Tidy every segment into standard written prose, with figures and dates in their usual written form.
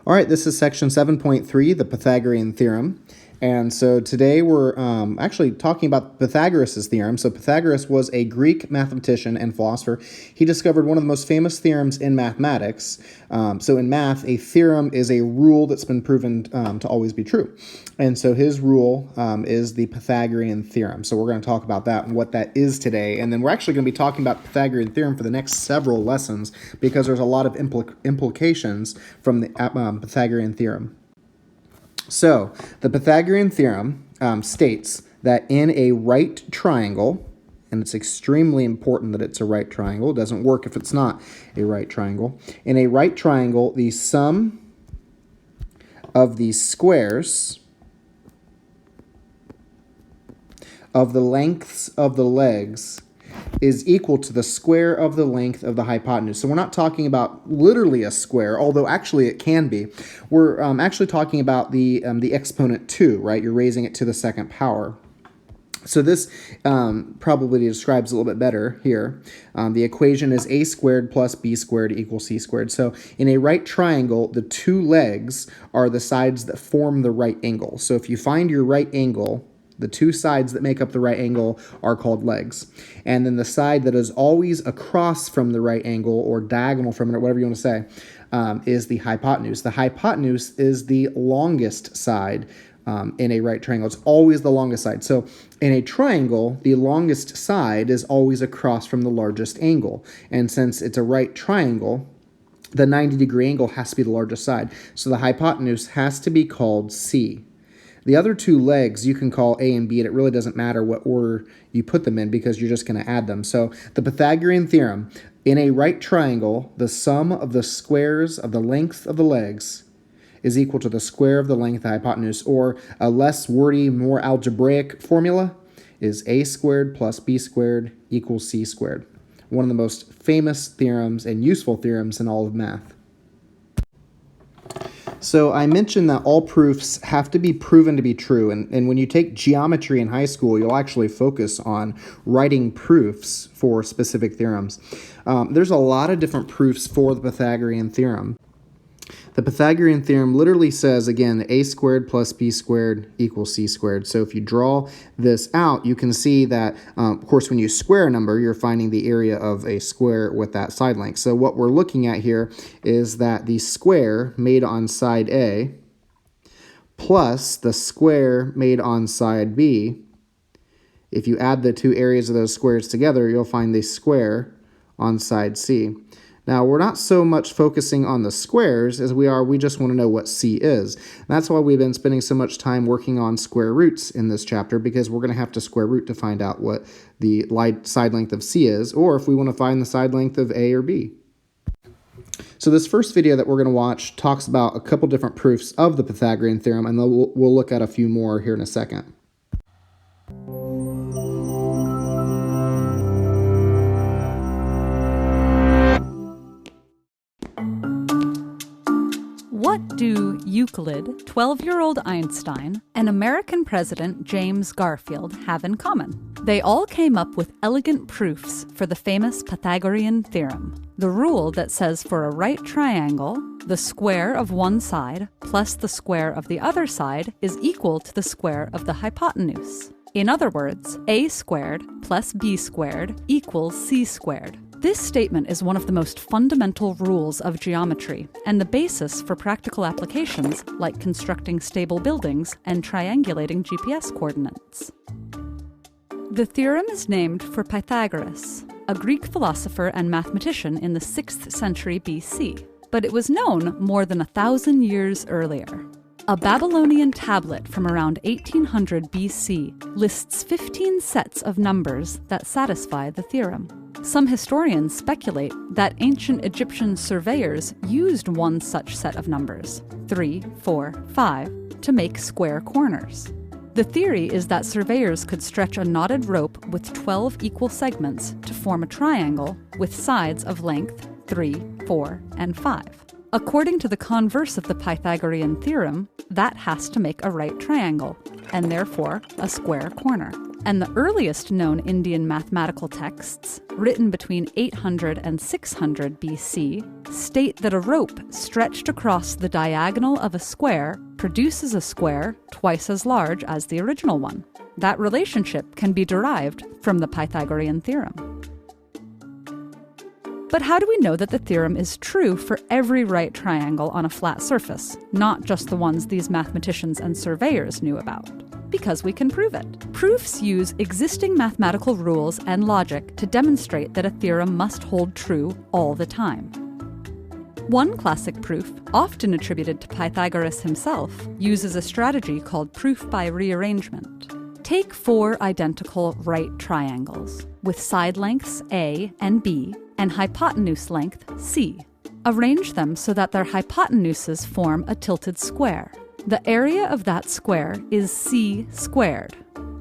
All right, this is section 7.3, the Pythagorean Theorem. And so today we're actually talking about Pythagoras' theorem. So Pythagoras was a Greek mathematician and philosopher. He discovered one of the most famous theorems in mathematics. So in math, a theorem is a rule that's been proven to always be true. And so his rule is the Pythagorean Theorem. So we're going to talk about that and what that is today. And then we're actually going to be talking about the Pythagorean Theorem for the next several lessons because there's a lot of implications from the Pythagorean Theorem. So, the Pythagorean Theorem states that in a right triangle, and it's extremely important that it's a right triangle, it doesn't work if it's not a right triangle. In a right triangle, the sum of the squares of the lengths of the legs is equal to the square of the length of the hypotenuse. So we're not talking about literally a square, although actually it can be. We're actually talking about the exponent 2, right? You're raising it to the second power. So this probably describes a little bit better here. The equation is a squared plus b squared equals c squared. So in a right triangle, the two legs are the sides that form the right angle. So if you find your right angle, the two sides that make up the right angle are called legs. And then the side that is always across from the right angle or diagonal from it, or whatever you want to say, is the hypotenuse. The hypotenuse is the longest side in a right triangle. It's always the longest side. So in a triangle, the longest side is always across from the largest angle. And since it's a right triangle, the 90-degree angle has to be the largest side. So the hypotenuse has to be called C. The other two legs you can call A and B, and it really doesn't matter what order you put them in because you're just going to add them. So the Pythagorean theorem, in a right triangle, the sum of the squares of the length of the legs is equal to the square of the length of the hypotenuse, or a less wordy, more algebraic formula is A squared plus B squared equals C squared. One of the most famous theorems and useful theorems in all of math. So I mentioned that all proofs have to be proven to be true, and when you take geometry in high school, you'll actually focus on writing proofs for specific theorems. There's a lot of different proofs for the Pythagorean theorem. The Pythagorean theorem literally says, again, a squared plus b squared equals c squared. So if you draw this out, you can see that, of course, when you square a number, you're finding the area of a square with that side length. So what we're looking at here is that the square made on side A plus the square made on side B, if you add the two areas of those squares together, you'll find the square on side C. Now, we're not so much focusing on the squares as we just want to know what C is. And that's why we've been spending so much time working on square roots in this chapter, because we're going to have to square root to find out what the side length of C is, or if we want to find the side length of A or B. So this first video that we're going to watch talks about a couple different proofs of the Pythagorean theorem, and then we'll look at a few more here in a second. What do Euclid, 12-year-old Einstein, and American President James Garfield have in common? They all came up with elegant proofs for the famous Pythagorean theorem, the rule that says for a right triangle, the square of one side plus the square of the other side is equal to the square of the hypotenuse. In other words, a squared plus b squared equals c squared. This statement is one of the most fundamental rules of geometry and the basis for practical applications like constructing stable buildings and triangulating GPS coordinates. The theorem is named for Pythagoras, a Greek philosopher and mathematician in the 6th century BC, but it was known more than 1,000 years earlier. A Babylonian tablet from around 1800 BC lists 15 sets of numbers that satisfy the theorem. Some historians speculate that ancient Egyptian surveyors used one such set of numbers, 3, 4, 5, to make square corners. The theory is that surveyors could stretch a knotted rope with 12 equal segments to form a triangle with sides of length 3, 4, and 5. According to the converse of the Pythagorean theorem, that has to make a right triangle, and therefore a square corner. And the earliest known Indian mathematical texts, written between 800 and 600 BC, state that a rope stretched across the diagonal of a square produces a square twice as large as the original one. That relationship can be derived from the Pythagorean theorem. But how do we know that the theorem is true for every right triangle on a flat surface, not just the ones these mathematicians and surveyors knew about? Because we can prove it. Proofs use existing mathematical rules and logic to demonstrate that a theorem must hold true all the time. One classic proof, often attributed to Pythagoras himself, uses a strategy called proof by rearrangement. Take 4 identical right triangles with side lengths A and B and hypotenuse length C. Arrange them so that their hypotenuses form a tilted square. The area of that square is C squared.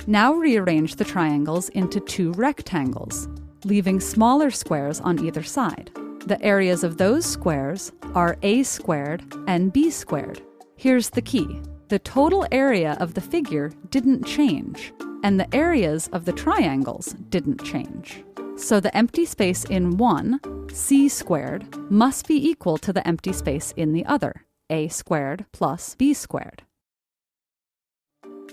Now rearrange the triangles into 2 rectangles, leaving smaller squares on either side. The areas of those squares are A squared and B squared. Here's the key. The total area of the figure didn't change, and the areas of the triangles didn't change. So the empty space in one, C squared, must be equal to the empty space in the other, A squared plus B squared.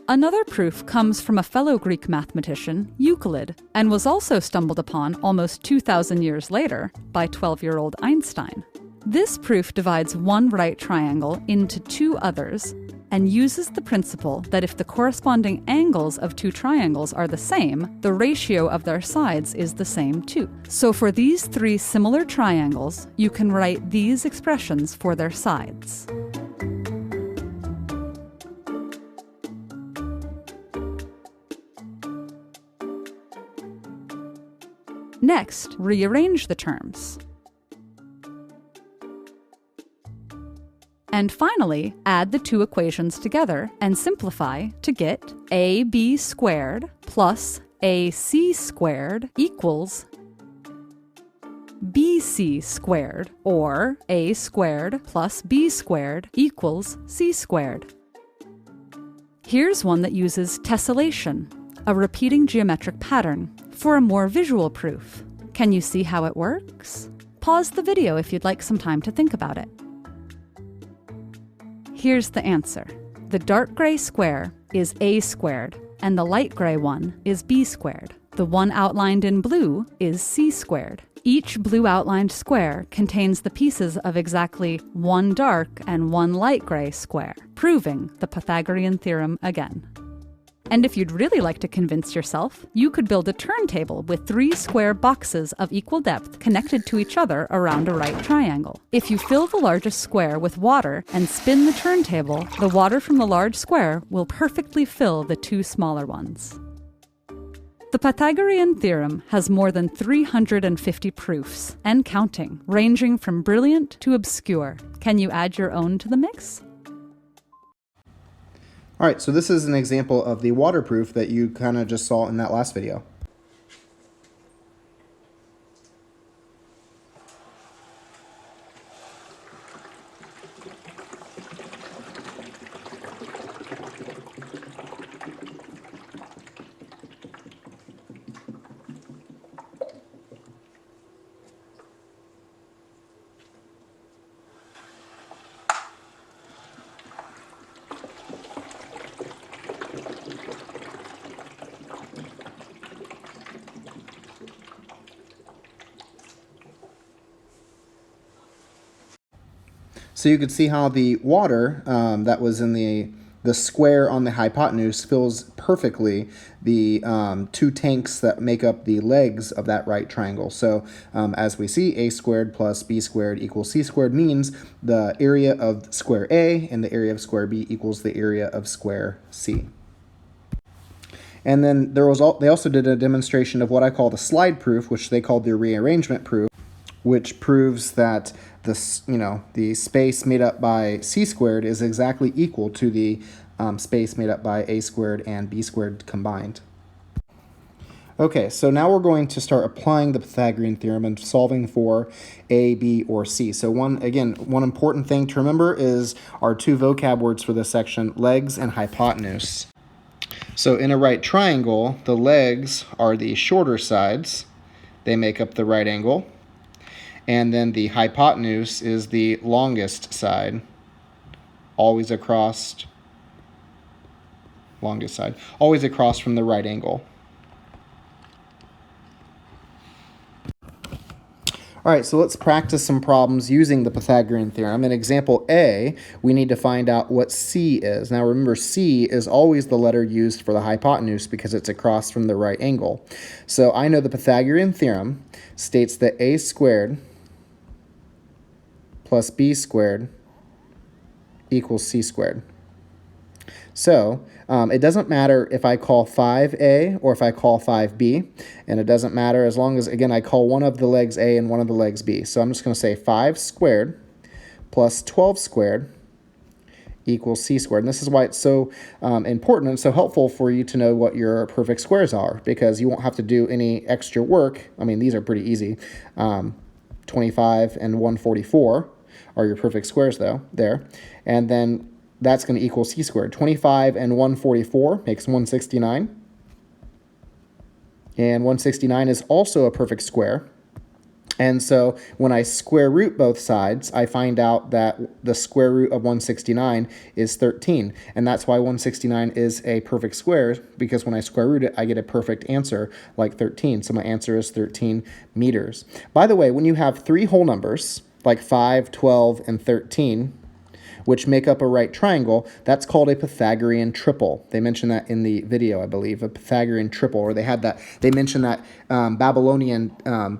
Another proof comes from a fellow Greek mathematician, Euclid, and was also stumbled upon almost 2,000 years later by 12-year-old Einstein. This proof divides one right triangle into 2 others and uses the principle that if the corresponding angles of 2 triangles are the same, the ratio of their sides is the same too. So for these 3 similar triangles, you can write these expressions for their sides. Next, rearrange the terms. And finally, add the 2 equations together and simplify to get AB squared plus AC squared equals BC squared, or A squared plus B squared equals C squared. Here's one that uses tessellation, a repeating geometric pattern, for a more visual proof. Can you see how it works? Pause the video if you'd like some time to think about it. Here's the answer. The dark gray square is A squared, and the light gray one is B squared. The one outlined in blue is C squared. Each blue outlined square contains the pieces of exactly 1 dark and 1 light gray square, proving the Pythagorean theorem again. And if you'd really like to convince yourself, you could build a turntable with 3 square boxes of equal depth connected to each other around a right triangle. If you fill the largest square with water and spin the turntable, the water from the large square will perfectly fill the 2 smaller ones. The Pythagorean theorem has more than 350 proofs, and counting, ranging from brilliant to obscure. Can you add your own to the mix? All right, so this is an example of the water proof that you kind of just saw in that last video. So you could see how the water that was in the square on the hypotenuse fills perfectly the 2 tanks that make up the legs of that right triangle. So as we see, A squared plus B squared equals C squared means the area of square A and the area of square B equals the area of square C. And then they also did a demonstration of what I call the slide proof, which they called the rearrangement proof, which proves that the space made up by C squared is exactly equal to the space made up by A squared and B squared combined. Okay, so now we're going to start applying the Pythagorean theorem and solving for A, B, or C. So one important thing to remember is our 2 vocab words for this section, legs and hypotenuse. So in a right triangle, the legs are the shorter sides. They make up the right angle. And then the hypotenuse is the longest side, always across, longest side, always across from the right angle. All right, so let's practice some problems using the Pythagorean theorem. In example A, we need to find out what C is. Now remember, C is always the letter used for the hypotenuse because it's across from the right angle. So I know the Pythagorean theorem states that a squared plus b squared equals c squared. So it doesn't matter if I call 5a or if I call 5b, and it doesn't matter as long as, again, I call one of the legs a and one of the legs b. So I'm just going to say 5 squared plus 12 squared equals c squared. And this is why it's so important and so helpful for you to know what your perfect squares are, because you won't have to do any extra work. I mean, these are pretty easy. 25 and 144 are your perfect squares, though, there. And then that's going to equal c squared. 25 and 144 makes 169. And 169 is also a perfect square. And so when I square root both sides, I find out that the square root of 169 is 13. And that's why 169 is a perfect square, because when I square root it, I get a perfect answer like 13. So my answer is 13 meters. By the way, when you have three whole numbers, like 5, 12, and 13, which make up a right triangle, that's called a Pythagorean triple. They mentioned that in the video, I believe, a Pythagorean triple, or they mentioned that Babylonian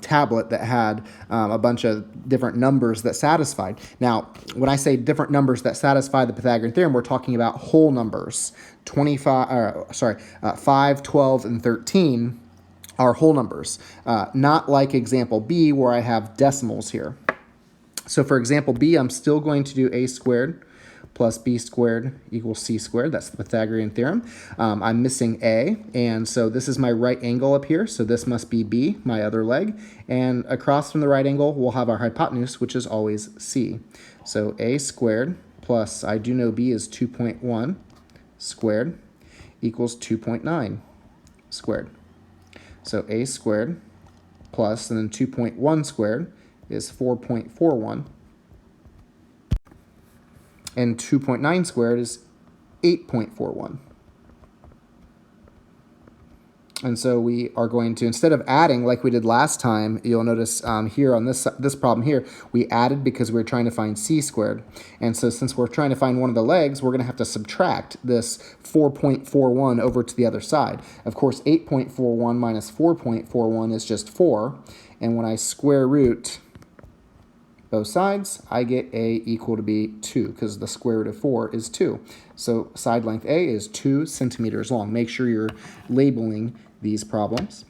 tablet that had a bunch of different numbers that satisfied. Now, when I say different numbers that satisfy the Pythagorean theorem, we're talking about whole numbers. 5, 12, and 13 are whole numbers, not like example B where I have decimals here. So for example B, I'm still going to do a squared plus b squared equals c squared. That's the Pythagorean theorem. I'm missing a, and so this is my right angle up here, so this must be b, my other leg. And across from the right angle, we'll have our hypotenuse, which is always c. So a squared plus, I do know b is 2.1 squared equals 2.9 squared. So a squared plus, and then 2.1 squared is 4.41, and 2.9 squared is 8.41. And so we are going to, instead of adding like we did last time, you'll notice here on this problem here, we added because we're trying to find c squared. And so since we're trying to find one of the legs, we're going to have to subtract this 4.41 over to the other side. Of course, 8.41 minus 4.41 is just 4. And when I square root both sides, I get a equal to be 2, because the square root of 4 is 2. So side length A is 2 centimeters long. Make sure you're labeling these problems.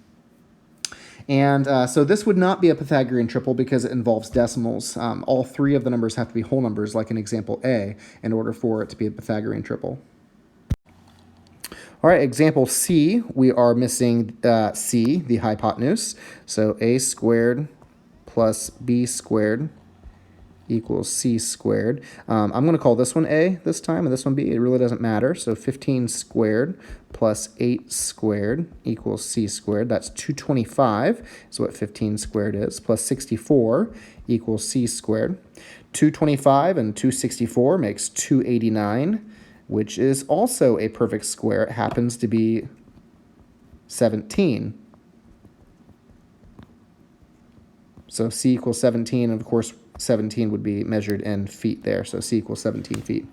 And so this would not be a Pythagorean triple because it involves decimals. All three of the numbers have to be whole numbers, like in example A, in order for it to be a Pythagorean triple. All right, example C, we are missing C, the hypotenuse. So a squared plus b squared equals c squared. I'm going to call this one a this time and this one b. It really doesn't matter. So 15 squared plus 8 squared equals c squared. That's 225 is what 15 squared is, plus 64 equals c squared. 225 and 264 makes 289, which is also a perfect square. It happens to be 17. So c equals 17, and of course 17 would be measured in feet there, so c equals 17 feet.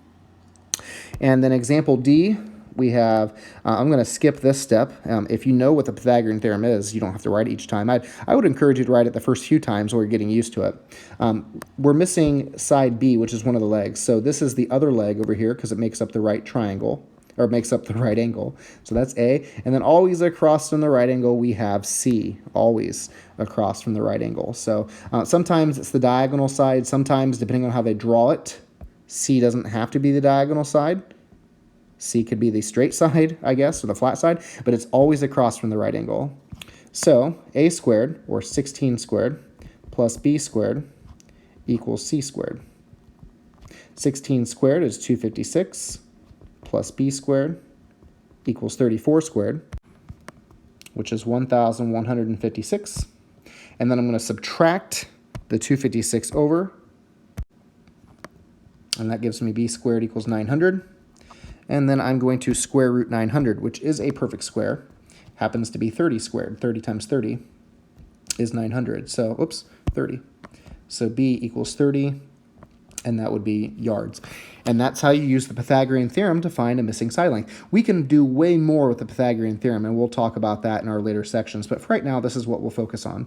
And then example D, we have, I'm going to skip this step. If you know what the Pythagorean theorem is, you don't have to write it each time. I would encourage you to write it the first few times while you're getting used to it. We're missing side B, which is one of the legs. So this is the other leg over here because it makes up the right triangle, or makes up the right angle. So that's A. And then always across from the right angle, we have C, always across from the right angle. So sometimes it's the diagonal side. Sometimes, depending on how they draw it, C doesn't have to be the diagonal side. C could be the straight side, I guess, or the flat side, but it's always across from the right angle. So A squared, or 16 squared, plus B squared equals C squared. 16 squared is 256. Plus b squared equals 34 squared, which is 1,156. And then I'm going to subtract the 256 over, and that gives me b squared equals 900. And then I'm going to square root 900, which is a perfect square. Happens to be 30 squared. 30 times 30 is 900. So, oops, 30. So b equals 30, and that would be yards. And that's how you use the Pythagorean theorem to find a missing side length. We can do way more with the Pythagorean theorem, and we'll talk about that in our later sections. But for right now, this is what we'll focus on.